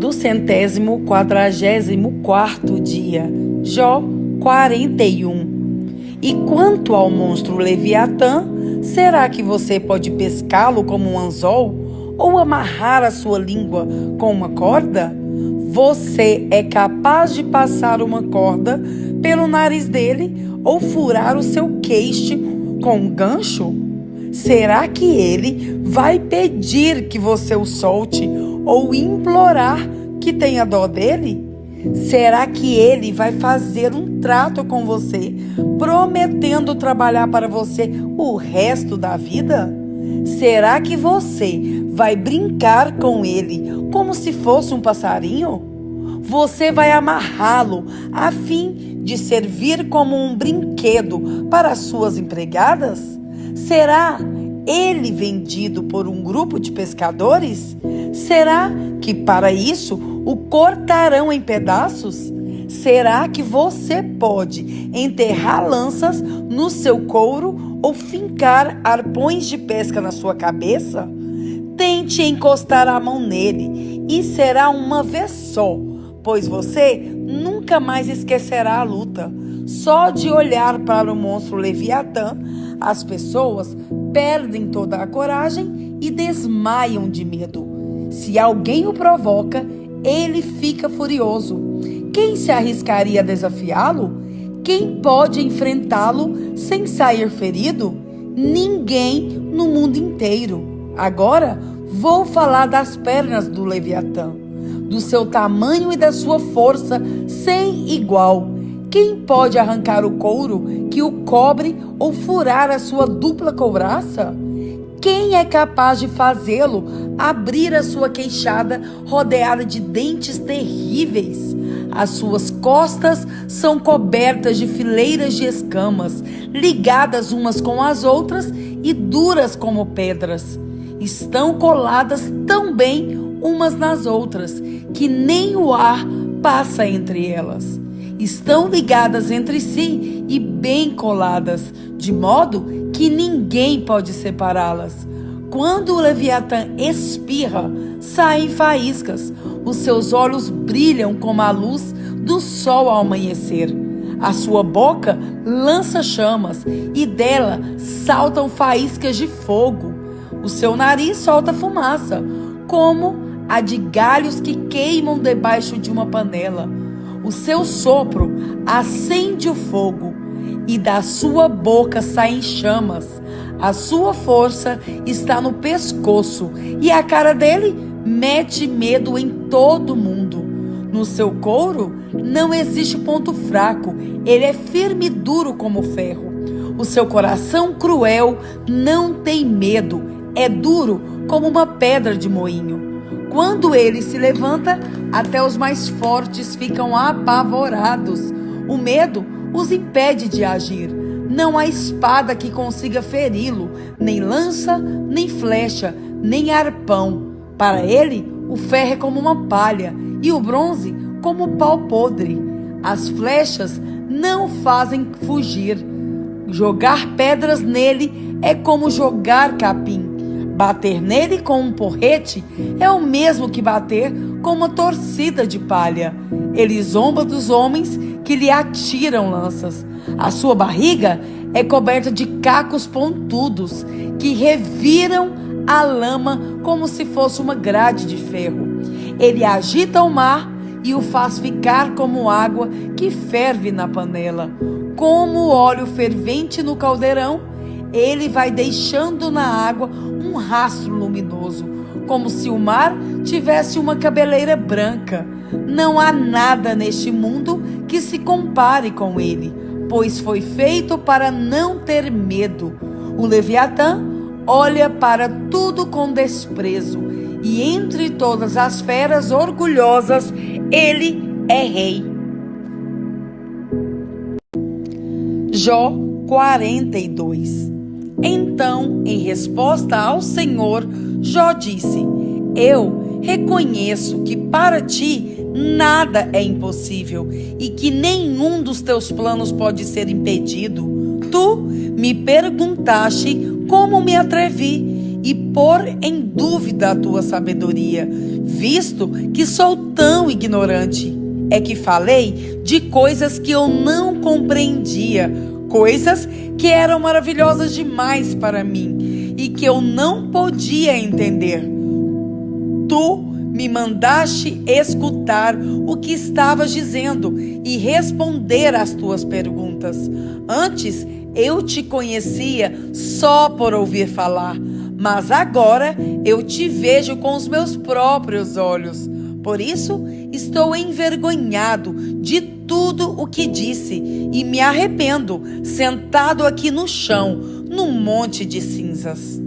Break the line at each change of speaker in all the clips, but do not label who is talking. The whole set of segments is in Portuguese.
do 144º dia. Jó 41. E quanto ao monstro Leviatã, será que você pode pescá-lo como um anzol ou amarrar a sua língua com uma corda? Você é capaz de passar uma corda pelo nariz dele ou furar o seu queixo com um gancho? Será que ele vai pedir que você o solte ou implorar que tenha dó dele? Será que ele vai fazer um trato com você, prometendo trabalhar para você o resto da vida? Será que você vai brincar com ele como se fosse um passarinho? Você vai amarrá-lo a fim de servir como um brinquedo para as suas empregadas? Será ele vendido por um grupo de pescadores? Será que para isso o cortarão em pedaços? Será que você pode enterrar lanças no seu couro ou fincar arpões de pesca na sua cabeça? Tente encostar a mão nele e será uma vez só, pois você nunca mais esquecerá a luta. Só de olhar para o monstro Leviatã, as pessoas perdem toda a coragem e desmaiam de medo. Se alguém o provoca, ele fica furioso. Quem se arriscaria a desafiá-lo? Quem pode enfrentá-lo sem sair ferido? Ninguém no mundo inteiro. Agora, vou falar das pernas do Leviatã, do seu tamanho e da sua força sem igual. Quem pode arrancar o couro que o cobre ou furar a sua dupla couraça? Quem é capaz de fazê-lo abrir a sua queixada rodeada de dentes terríveis? As suas costas são cobertas de fileiras de escamas, ligadas umas com as outras e duras como pedras. Estão coladas tão bem umas nas outras, que nem o ar passa entre elas. Estão ligadas entre si e bem coladas, de modo que ninguém pode separá-las. Quando o Leviatã espirra, saem faíscas. Os seus olhos brilham como a luz do sol ao amanhecer. A sua boca lança chamas e dela saltam faíscas de fogo. O seu nariz solta fumaça, como a de galhos que queimam debaixo de uma panela. O seu sopro acende o fogo e da sua boca saem chamas. A sua força está no pescoço e a cara dele mete medo em todo mundo. No seu couro não existe ponto fraco, ele é firme e duro como ferro. O seu coração cruel não tem medo, é duro como uma pedra de moinho. Quando ele se levanta, até os mais fortes ficam apavorados. O medo os impede de agir. Não há espada que consiga feri-lo, nem lança, nem flecha, nem arpão. Para ele, o ferro é como uma palha e o bronze como pau podre. As flechas não fazem fugir. Jogar pedras nele é como jogar capim. Bater nele com um porrete é o mesmo que bater com uma torcida de palha. Ele zomba dos homens que lhe atiram lanças. A sua barriga é coberta de cacos pontudos que reviram a lama como se fosse uma grade de ferro. Ele agita o mar e o faz ficar como água que ferve na panela. Como óleo fervente no caldeirão, ele vai deixando na água um rastro luminoso, como se o mar tivesse uma cabeleira branca. Não há nada neste mundo que se compare com ele, pois foi feito para não ter medo. O Leviatã olha para tudo com desprezo, e entre todas as feras orgulhosas, ele é rei. Jó 42. Então, em resposta ao Senhor, Jó disse: Eu reconheço que para ti nada é impossível e que nenhum dos teus planos pode ser impedido. Tu me perguntaste como me atrevi e pôr em dúvida a tua sabedoria, visto que sou tão ignorante. É que falei de coisas que eu não compreendia, coisas que eram maravilhosas demais para mim e que eu não podia entender. Tu me mandaste escutar o que estavas dizendo e responder às tuas perguntas. Antes eu te conhecia só por ouvir falar, mas agora eu te vejo com os meus próprios olhos. Por isso estou envergonhado de tudo o que disse e me arrependo, sentado aqui no chão, num monte de cinzas.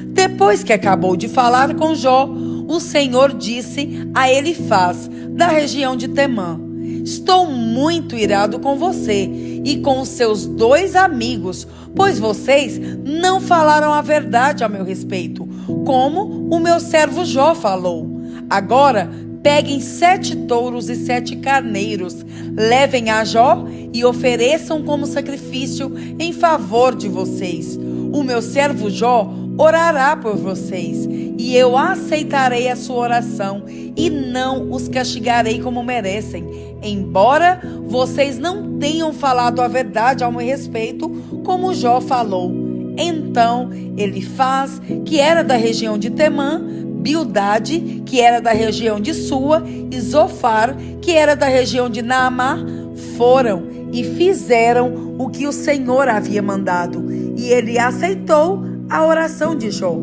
Depois que acabou de falar com Jó, o Senhor disse a Elifaz, da região de Temã: estou muito irado com você e com os seus 2 amigos, pois vocês não falaram a verdade a meu respeito, como o meu servo Jó falou. Agora peguem 7 touros e 7 carneiros, levem a Jó e ofereçam como sacrifício em favor de vocês. O meu servo Jó orará por vocês, e eu aceitarei a sua oração e não os castigarei como merecem, embora vocês não tenham falado a verdade ao meu respeito, como Jó falou. Então Elifaz, que era da região de Temã, Bildade, que era da região de Sua, e Zofar, que era da região de Naamá, foram e fizeram o que o Senhor havia mandado, e ele aceitou a oração de Jó.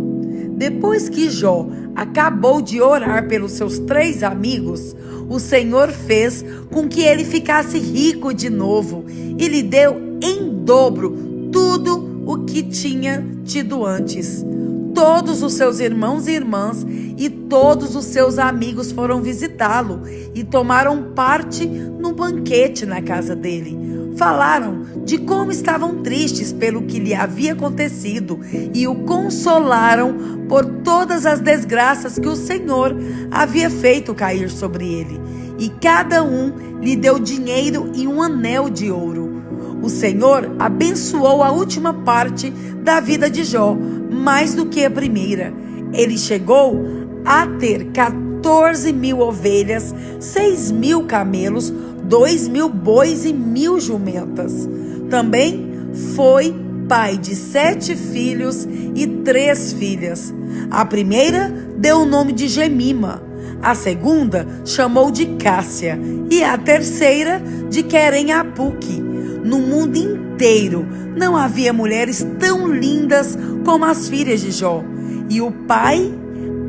Depois que Jó acabou de orar pelos seus 3 amigos, o Senhor fez com que ele ficasse rico de novo e lhe deu em dobro tudo o que tinha tido antes. Todos os seus irmãos e irmãs e todos os seus amigos foram visitá-lo e tomaram parte no banquete na casa dele. Falaram de como estavam tristes pelo que lhe havia acontecido e o consolaram por todas as desgraças que o Senhor havia feito cair sobre ele. E cada um lhe deu dinheiro e um anel de ouro. O Senhor abençoou a última parte da vida de Jó, mais do que a primeira. Ele chegou a ter 14.000 ovelhas, 6.000 camelos, 2.000 bois e 1.000 jumentas. Também foi pai de 7 filhos e 3 filhas. A primeira deu o nome de Gemima, a segunda chamou de Cássia e a terceira de Querem-Apuque. No mundo inteiro não havia mulheres tão lindas como as filhas de Jó. E o pai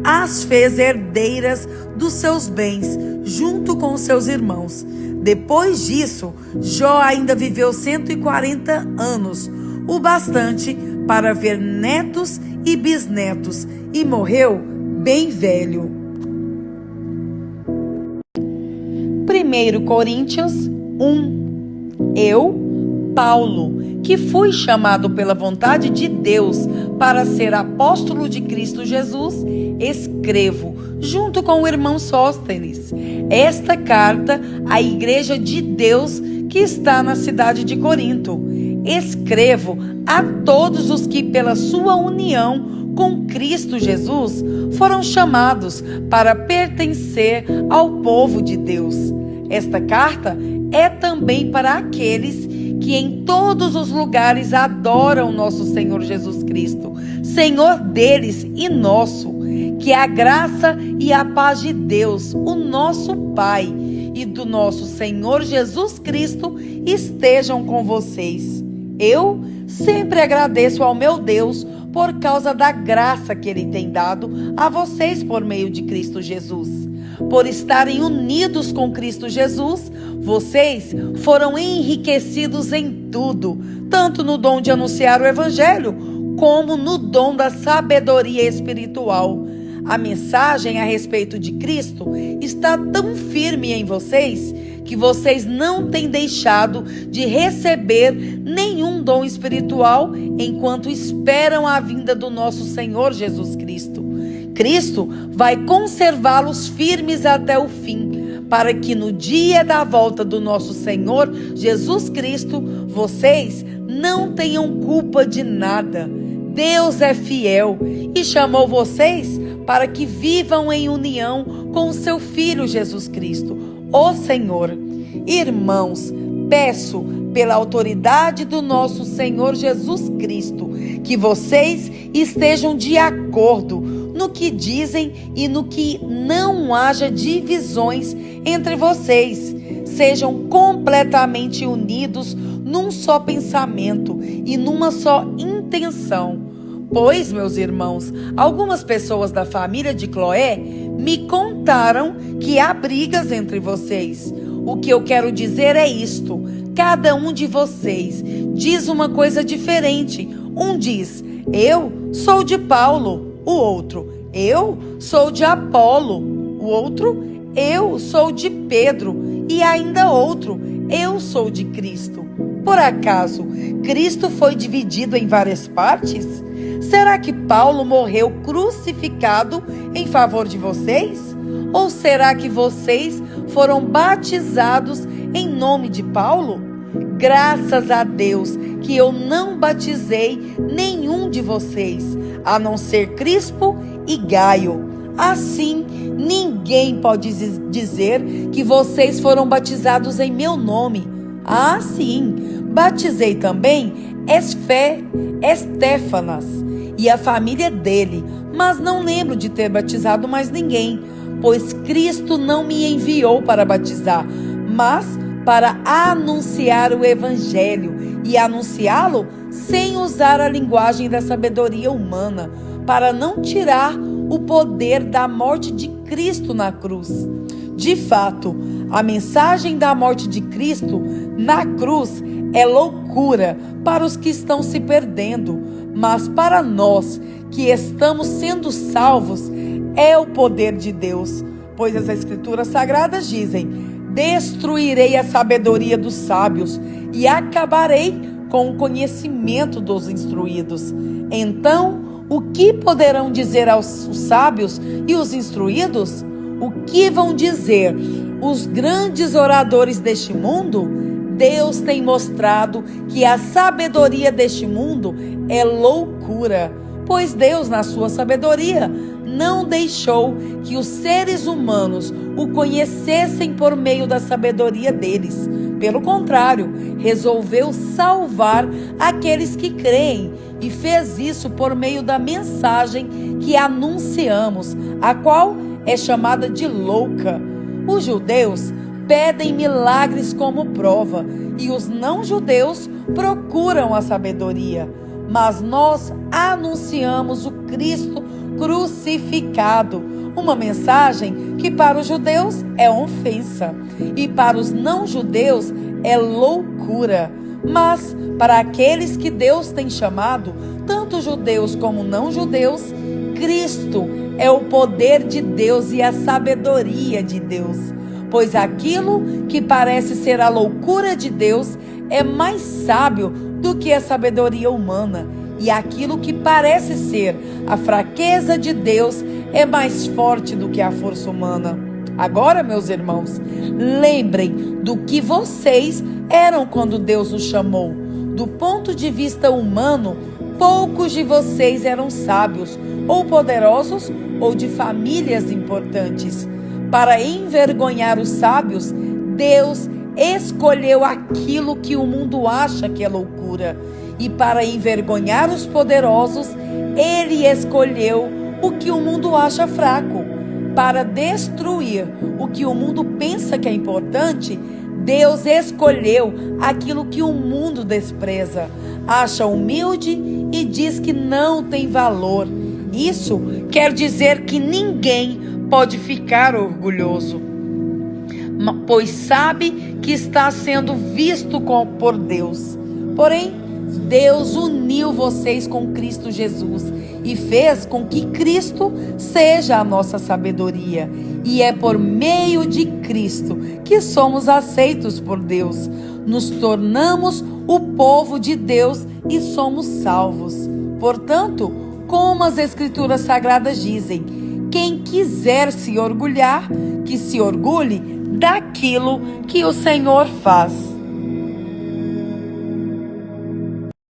as fez herdeiras dos seus bens, junto com os seus irmãos. Depois disso, Jó ainda viveu 140 anos, o bastante para ver netos e bisnetos, e morreu bem velho. 1 Coríntios 1. Eu, Paulo, que fui chamado pela vontade de Deus para ser apóstolo de Cristo Jesus, escrevo, junto com o irmão Sóstenes, esta carta à igreja de Deus que está na cidade de Corinto. Escrevo a todos os que, pela sua união com Cristo Jesus, foram chamados para pertencer ao povo de Deus. Esta carta é também para aqueles que em todos os lugares adoram nosso Senhor Jesus Cristo, Senhor deles e nosso. Que a graça e a paz de Deus, o nosso Pai, e do nosso Senhor Jesus Cristo estejam com vocês. Eu sempre agradeço ao meu Deus por causa da graça que Ele tem dado a vocês por meio de Cristo Jesus. Por estarem unidos com Cristo Jesus, vocês foram enriquecidos em tudo, tanto no dom de anunciar o Evangelho, como no dom da sabedoria espiritual. A mensagem a respeito de Cristo está tão firme em vocês que vocês não têm deixado de receber nenhum dom espiritual enquanto esperam a vinda do nosso Senhor Jesus Cristo. Cristo vai conservá-los firmes até o fim, para que no dia da volta do nosso Senhor Jesus Cristo, vocês não tenham culpa de nada. Deus é fiel e chamou vocês para que vivam em união com o seu Filho Jesus Cristo, o Senhor. Irmãos, peço pela autoridade do nosso Senhor Jesus Cristo que vocês estejam de acordo no que dizem e no que não haja divisões entre vocês. Sejam completamente unidos num só pensamento e numa só intenção. Pois, meus irmãos, algumas pessoas da família de Cloé me contaram que há brigas entre vocês. O que eu quero dizer é isto: cada um de vocês diz uma coisa diferente. Um diz: eu sou de Paulo. O outro: eu sou de Apolo. O outro: eu sou de Pedro. E ainda outro: eu sou de Cristo. Por acaso, Cristo foi dividido em várias partes? Será que Paulo morreu crucificado em favor de vocês? Ou será que vocês foram batizados em nome de Paulo? Graças a Deus que eu não batizei nenhum de vocês, a não ser Crispo e Gaio. Assim, ninguém pode dizer que vocês foram batizados em meu nome. Ah, sim, batizei também Estéfanas e a família dele, mas não lembro de ter batizado mais ninguém, pois Cristo não me enviou para batizar, mas para anunciar o Evangelho e anunciá-lo sem usar a linguagem da sabedoria humana, para não tirar o poder da morte de Cristo na cruz. De fato, a mensagem da morte de Cristo na cruz é loucura para os que estão se perdendo, mas para nós que estamos sendo salvos é o poder de Deus, pois as Escrituras Sagradas dizem: destruirei a sabedoria dos sábios e acabarei com o conhecimento dos instruídos. Então, o que poderão dizer os sábios e os instruídos? O que vão dizer os grandes oradores deste mundo? Deus tem mostrado que a sabedoria deste mundo é loucura, pois Deus, na sua sabedoria, não deixou que os seres humanos o conhecessem por meio da sabedoria deles. Pelo contrário, resolveu salvar aqueles que creem e fez isso por meio da mensagem que anunciamos, a qual é chamada de louca. Os judeus pedem milagres como prova e os não-judeus procuram a sabedoria. Mas nós anunciamos o Cristo crucificado, uma mensagem que para os judeus é ofensa e para os não-judeus é loucura. Mas para aqueles que Deus tem chamado, tanto judeus como não-judeus, Cristo é o poder de Deus e a sabedoria de Deus. Pois aquilo que parece ser a loucura de Deus é mais sábio do que a sabedoria humana. E aquilo que parece ser a fraqueza de Deus é mais forte do que a força humana. Agora, meus irmãos, lembrem do que vocês eram quando Deus os chamou. Do ponto de vista humano, poucos de vocês eram sábios, ou poderosos, ou de famílias importantes. Para envergonhar os sábios, Deus escolheu aquilo que o mundo acha que é loucura. E para envergonhar os poderosos, Ele escolheu o que o mundo acha fraco. Para destruir o que o mundo pensa que é importante, Deus escolheu aquilo que o mundo despreza, acha humilde e diz que não tem valor. Isso quer dizer que ninguém pode ficar orgulhoso, pois sabe que está sendo visto por Deus. Porém, Deus uniu vocês com Cristo Jesus e fez com que Cristo seja a nossa sabedoria. E é por meio de Cristo que somos aceitos por Deus. Nos tornamos o povo de Deus e somos salvos. Portanto, como as Escrituras Sagradas dizem, quem quiser se orgulhar, que se orgulhe daquilo que o Senhor faz.